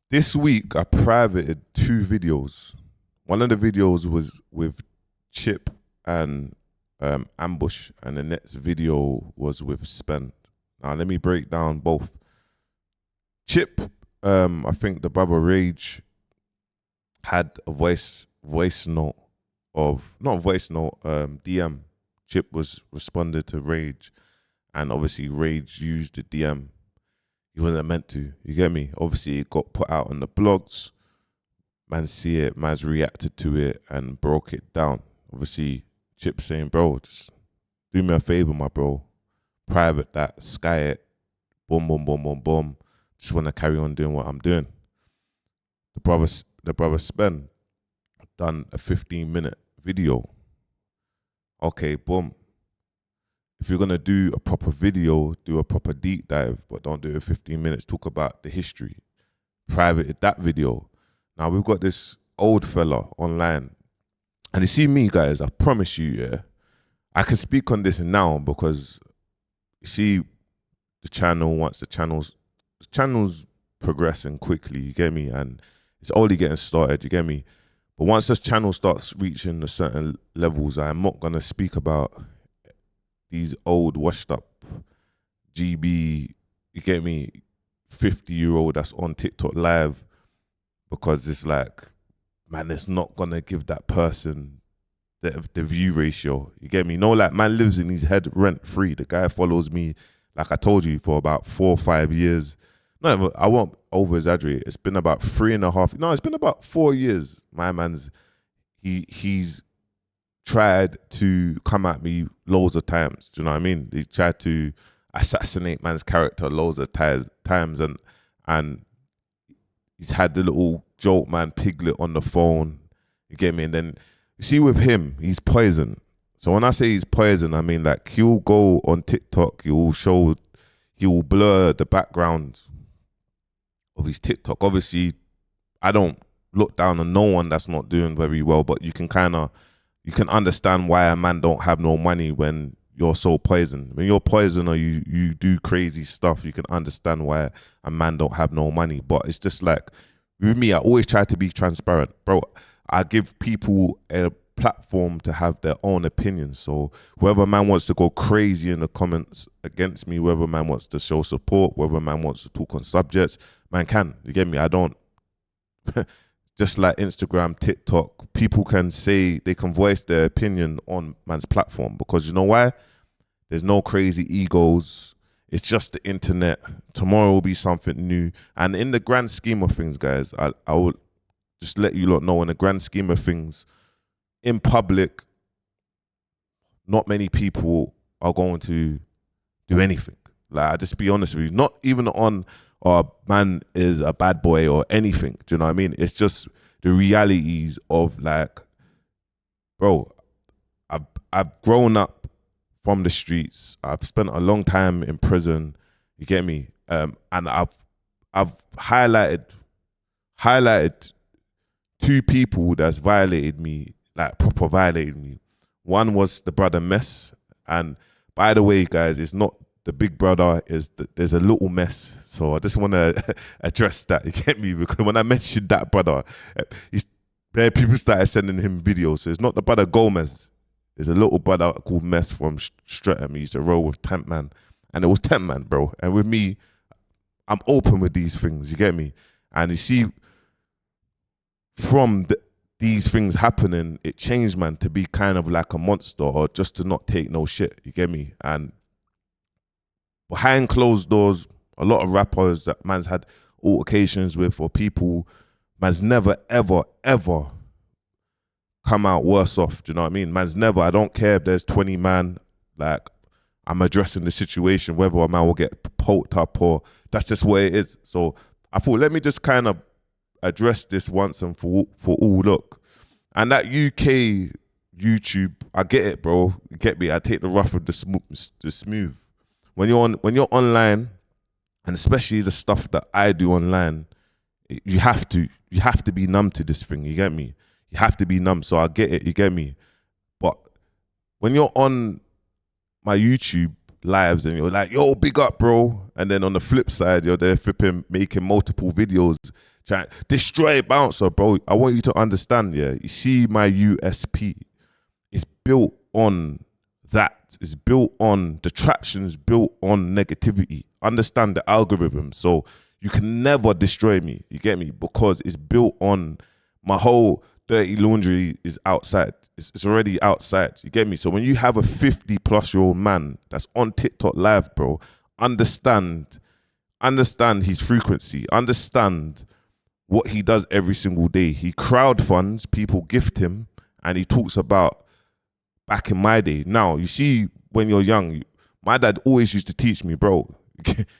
This week I privated 2 videos. One of the videos was with Chip and Ambush, and the next video was with Spend. Now let me break down both. Chip, I think the brother Rage had a voice note of not voice note, DM. Chip was responded to Rage, and obviously Rage used the DM. He wasn't meant to. You get me? Obviously, it got put out on the blogs. Man see it, man's reacted to it and broke it down. Obviously, Chip saying, bro, just do me a favor, my bro. Private that, sky it, boom, boom, boom, boom, boom. Just want to carry on doing what I'm doing. The brother Spen done a 15-minute video. Okay, boom. If you're gonna do a proper video, do a proper deep dive, but don't do it 15 minutes. Talk about the history. Privated that video. Now we've got this old fella online, and you see me, guys. I promise you, yeah, I can speak on this now because you see the channel. Once the channel's progressing quickly, you get me, and it's only getting started, you get me. But once this channel starts reaching the certain levels, I'm not gonna speak about these old washed up GB, you get me, 50-year-old that's on TikTok live, because it's like, man, it's not gonna give that person the view ratio. You get me? No, like, man lives in his head rent free. The guy follows me, like I told you, for about 4 or 5 years. No, I won't over exaggerate. It's been about 3.5. No, it's been about 4 years. My man's he's tried to come at me loads of times. Do you know what I mean? He tried to assassinate man's character loads of times, and he's had the little joke man Piglet on the phone. You get me? And then you see with him, he's poison. So when I say he's poison, I mean like he'll go on TikTok, he will blur the background of his TikTok. Obviously, I don't look down on no one that's not doing very well, but you can understand why a man don't have no money when you're so poison. When you're poison or you do crazy stuff, you can understand why a man don't have no money. But it's just like, with me, I always try to be transparent. Bro, I give people a platform to have their own opinions. So whoever man wants to go crazy in the comments against me, whoever man wants to show support, whoever man wants to talk on subjects, man can. You get me? I don't... Just like Instagram, TikTok, people can say, they can voice their opinion on man's platform, because you know why? There's no crazy egos. It's just the internet. Tomorrow will be something new. And in the grand scheme of things, guys, I will just let you lot know, in the grand scheme of things, in public, not many people are going to do anything. Like, I just be honest with you, not even on, man is a bad boy or anything. Do you know what I mean? It's just the realities of, like, bro, I've grown up from the streets. I've spent a long time in prison. You get me? And I've highlighted 2 people that's violated me, like proper violated me. One was the brother Mess, and by the way, guys, it's not the big brother, there's a little mess. So I just want to address that, you get me? Because when I mentioned that brother, people started sending him videos. So it's not the brother Gomez. There's a little brother called Mess from Streatham. He used to roll with Temp Man. And it was Temp Man, bro. And with me, I'm open with these things, you get me? And you see, from these things happening, it changed man to be kind of like a monster, or just to not take no shit, you get me? And behind closed doors, a lot of rappers that man's had altercations with, or people man's never, ever, ever come out worse off. Do you know what I mean? Man's never, I don't care if there's 20 man, like, I'm addressing the situation, whether a man will get poked up, or that's just what it is. So I thought, let me just kind of address this once and for all. Look, and that UK YouTube, I get it, bro. You get me? I take the rough with the smooth. When you're online, and especially the stuff that I do online, you have to be numb to this thing. You get me? You have to be numb. So I get it. You get me? But when you're on my YouTube lives and you're like, yo, big up, bro, and then on the flip side, you're there flipping, making multiple videos Try destroy bouncer, bro. I want you to understand, yeah. You see my USP. It's built on that. It's built on the traction's built on negativity. Understand the algorithm. So you can never destroy me. You get me? Because it's built on my whole dirty laundry is outside. It's already outside. You get me? So when you have a 50-plus-year-old man that's on TikTok live, bro, understand his frequency. Understand what he does every single day. He crowdfunds, people gift him, and he talks about back in my day. Now, you see, when you're young, my dad always used to teach me, bro,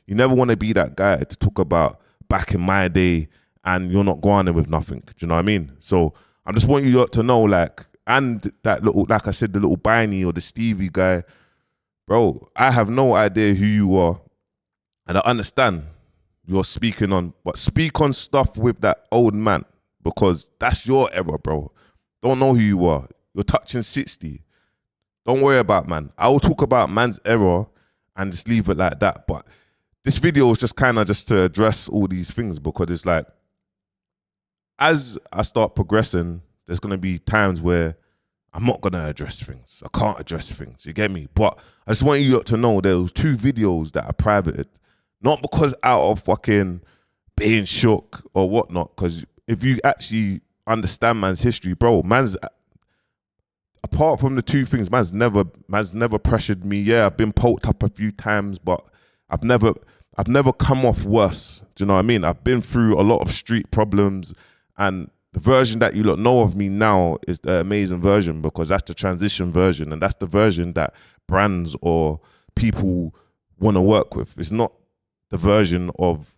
you never want to be that guy to talk about back in my day and you're not going in with nothing. Do you know what I mean? So I just want you to know, like, and that little, like I said, the little Biney or the Stevie guy, bro, I have no idea who you are. And I understand you're speaking on, but speak on stuff with that old man, because that's your era, bro. Don't know who you are. You're touching 60. Don't worry about man. I will talk about man's era and just leave it like that. But this video is just kind of just to address all these things, because it's like, as I start progressing, there's going to be times where I'm not going to address things. I can't address things. You get me? But I just want you to know there was 2 videos that I privated. Not because out of fucking being shook or whatnot, because if you actually understand man's history, bro, man's, apart from the 2 things, man's never pressured me. Yeah, I've been poked up a few times, but I've never come off worse. Do you know what I mean? I've been through a lot of street problems, and the version that you lot know of me now is the amazing version, because that's the transition version, and that's the version that brands or people want to work with. It's not the version of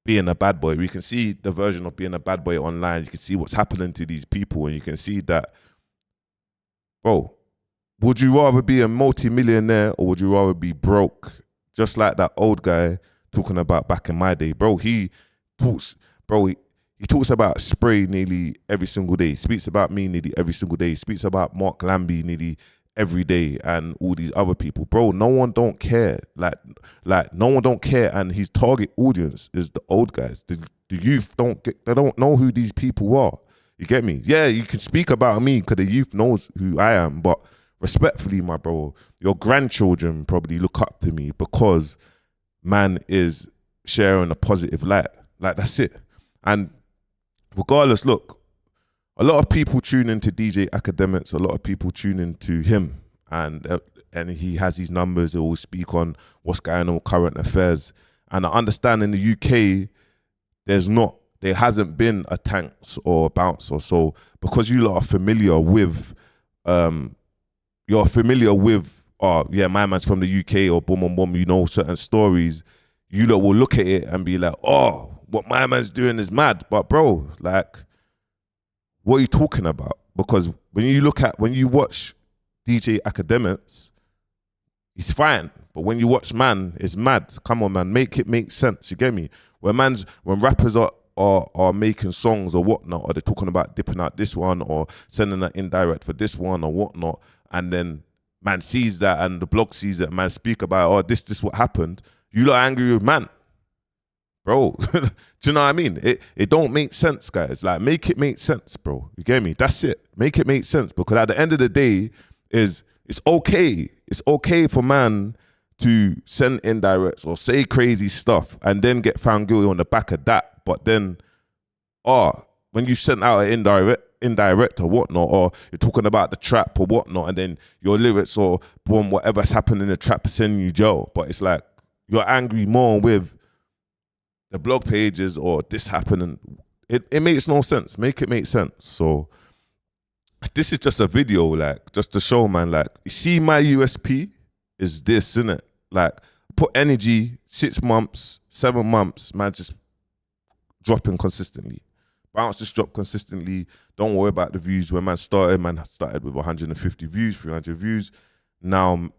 being a bad boy. We can see the version of being a bad boy online. You can see what's happening to these people, and you can see that, bro, would you rather be a multi-millionaire or would you rather be broke? Just like that old guy talking about back in my day, bro. He talks about spray nearly every single day. He speaks about me nearly every single day. He speaks about Mark Lambie nearly every day, and all these other people, bro. No one don't care. Like no one don't care, and his target audience is the old guys. The youth they don't know who these people are. You get me? Yeah, you can speak about me because the youth knows who I am, but respectfully, my bro, your grandchildren probably look up to me because man is sharing a positive light. Like, that's it. And regardless, look, a lot of people tune into DJ Academics. A lot of people tune into him, and he has these numbers. He will speak on what's going on with current affairs. And I understand in the UK, there hasn't been a Tanks or a Bouncer. So because you lot are familiar with, yeah, my man's from the UK, or boom, you know certain stories, you lot will look at it and be like, oh, what my man's doing is mad. But bro, like, what are you talking about? Because when you watch DJ Academics, he's fine. But when you watch man, it's mad. Come on, man, make it make sense. You get me? When rappers are making songs or whatnot, or they're talking about dipping out this one or sending an indirect for this one or whatnot, and then man sees that and the blog sees that, man speak about, oh, this what happened, you lot angry with man. Bro, do you know what I mean? It don't make sense, guys. Like, make it make sense, bro. You get me? That's it. Make it make sense, because at the end of the day, it's okay. It's okay for man to send indirects or say crazy stuff and then get found guilty on the back of that. But then, when you send out an indirect or whatnot, or you're talking about the trap or whatnot, and then your lyrics or boom, whatever's happened in the trap is sending you jail. But it's like, you're angry more with the blog pages or this happening. It makes no sense. Make it make sense. So this is just a video, like, just to show, man, like, you see my USP is this, innit? Like, put energy, 6 months, 7 months, man, just dropping consistently. Bounce just drop consistently. Don't worry about the views. When man started with 150 views, 300 views. Now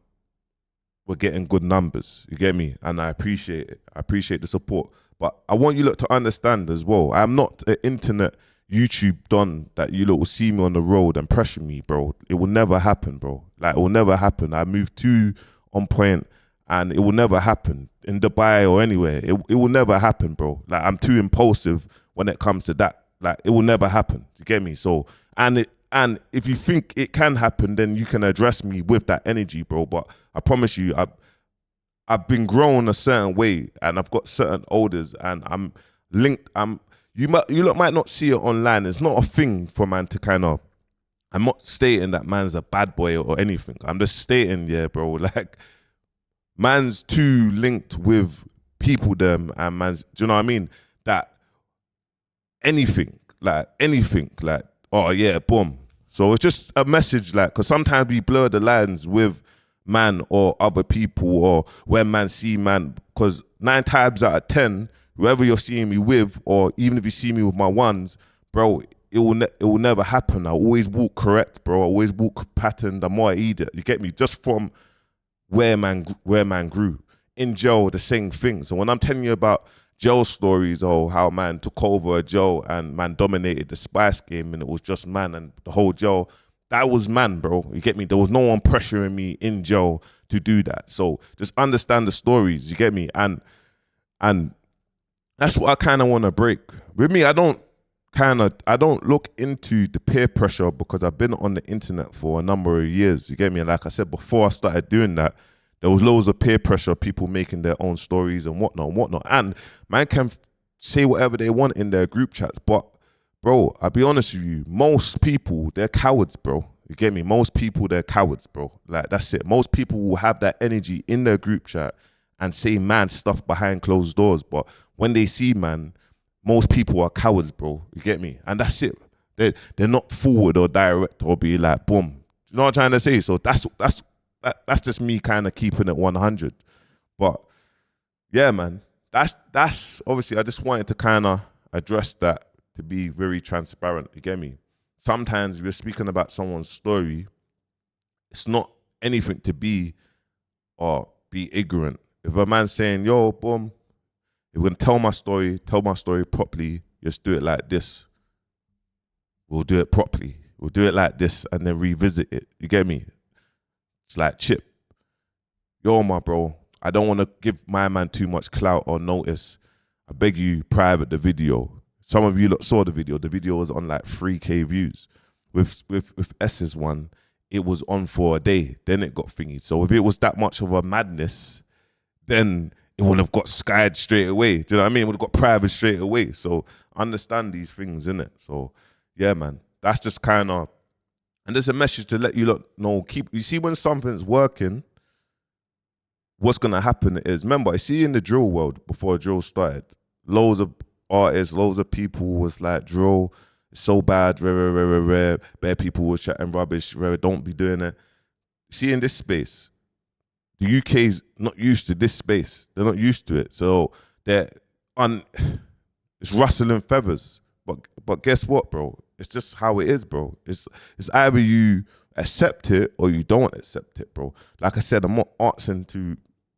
we're getting good numbers. You get me? And I appreciate it. I appreciate the support. But I want you lot to understand as well, I'm not an internet YouTube don that you lot will see me on the road and pressure me, bro. It will never happen, bro. Like, it will never happen. I move too on point, and it will never happen in Dubai or anywhere. It will never happen, bro. Like, I'm too impulsive when it comes to that. Like, it will never happen. You get me? So, and if you think it can happen, then you can address me with that energy, bro. But I promise you, I've been grown a certain way, and I've got certain odors, and I'm linked. You lot might not see it online. It's not a thing for man to kind of. I'm not stating that man's a bad boy or anything. I'm just stating, yeah, bro, like, man's too linked with people them, and man's, do you know what I mean? That anything, like, oh yeah, boom. So it's just a message, like, because sometimes we blur the lines with man or other people, or when man see man, because 9 times out of 10, whoever you're seeing me with, or even if you see me with my ones, bro, it will never happen. I always walk correct, bro. I always walk pattern. The more I eat it, you get me? Just from where man grew. In jail, the same thing. So when I'm telling you about jail stories, or how man took over a jail and man dominated the spice game, and it was just man and the whole jail, that was man, bro. You get me? There was no one pressuring me in jail to do that. So just understand the stories, you get me? And that's what I kind of want to break. With me, I don't look into the peer pressure, because I've been on the internet for a number of years. You get me? Like I said, before I started doing that, there was loads of peer pressure, people making their own stories and whatnot. And man can say whatever they want in their group chats. But, bro, I'll be honest with you, most people, they're cowards, bro. You get me? Most people, they're cowards, bro. Like, that's it. Most people will have that energy in their group chat and say man stuff behind closed doors. But when they see man, most people are cowards, bro. You get me? And that's it. They're not forward or direct or be like, boom. You know what I'm trying to say? So that's just me kind of keeping it 100. But yeah, man, that's obviously, I just wanted to kind of address that, to be very transparent. You get me? Sometimes we're speaking about someone's story. It's not anything to be ignorant. If a man's saying, yo, boom, if we're going to tell my story properly, just do it like this. We'll do it properly. We'll do it like this and then revisit it. You get me? It's like Chip. Yo, my bro, I don't want to give my man too much clout or notice. I beg you, private the video. Some of you saw the video. The video was on like 3K views. With S's one, it was on for a day. Then it got thingy. So if it was that much of a madness, then it would have got skied straight away. Do you know what I mean? It would have got private straight away. So understand these things, innit? So yeah, man, that's just kind of, and there's a message to let you lot know. You see, when something's working, what's gonna happen is, remember, I see in the drill world, before drill started, loads of artists, loads of people was like, drill is so bad, rare. Bare people was chatting rubbish, rare, don't be doing it. See, in this space, the UK's not used to this space. They're not used to it. So it's rustling feathers. But guess what, bro? It's just how it is, bro. It's either you accept it or you don't accept it, bro. Like I said, I'm not asking to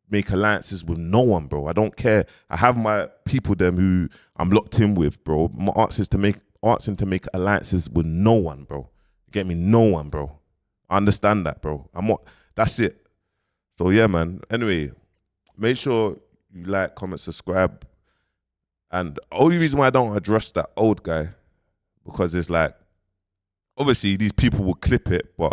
make alliances with no one, bro. I don't care. I have my people them who I'm locked in with, bro. My asking to make alliances with no one, bro. You get me? No one, bro. I understand that, bro. That's it. So yeah, man. Anyway, make sure you like, comment, subscribe. And the only reason why I don't address that old guy, because it's like, obviously these people will clip it, but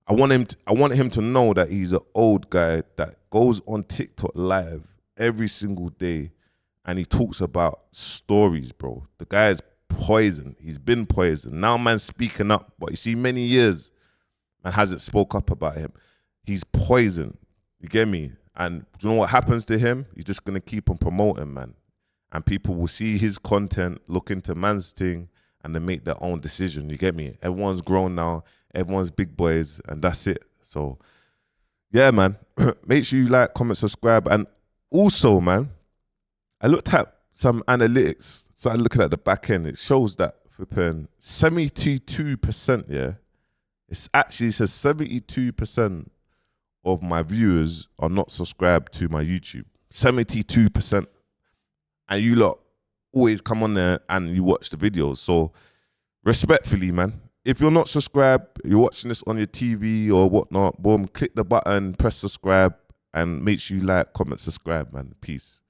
I want him to know that he's an old guy that goes on TikTok live every single day, and he talks about stories, bro. The guy is poison. He's been poisoned. Now man's speaking up, but you see, many years man hasn't spoke up about him. He's poison. You get me? And do you know what happens to him? He's just gonna keep on promoting, man. And people will see his content, look into man's thing, and then make their own decision. You get me? Everyone's grown now. Everyone's big boys, and that's it. So, yeah, man. Make sure you like, comment, subscribe. And also, man, I looked at some analytics. Started looking at the back end. It shows that flipping 72%, yeah. It actually says 72% of my viewers are not subscribed to my YouTube. 72%. And you lot always come on there and you watch the videos. So respectfully, man, if you're not subscribed, you're watching this on your TV or whatnot, boom, click the button, press subscribe, and make sure you like, comment, subscribe, man. Peace.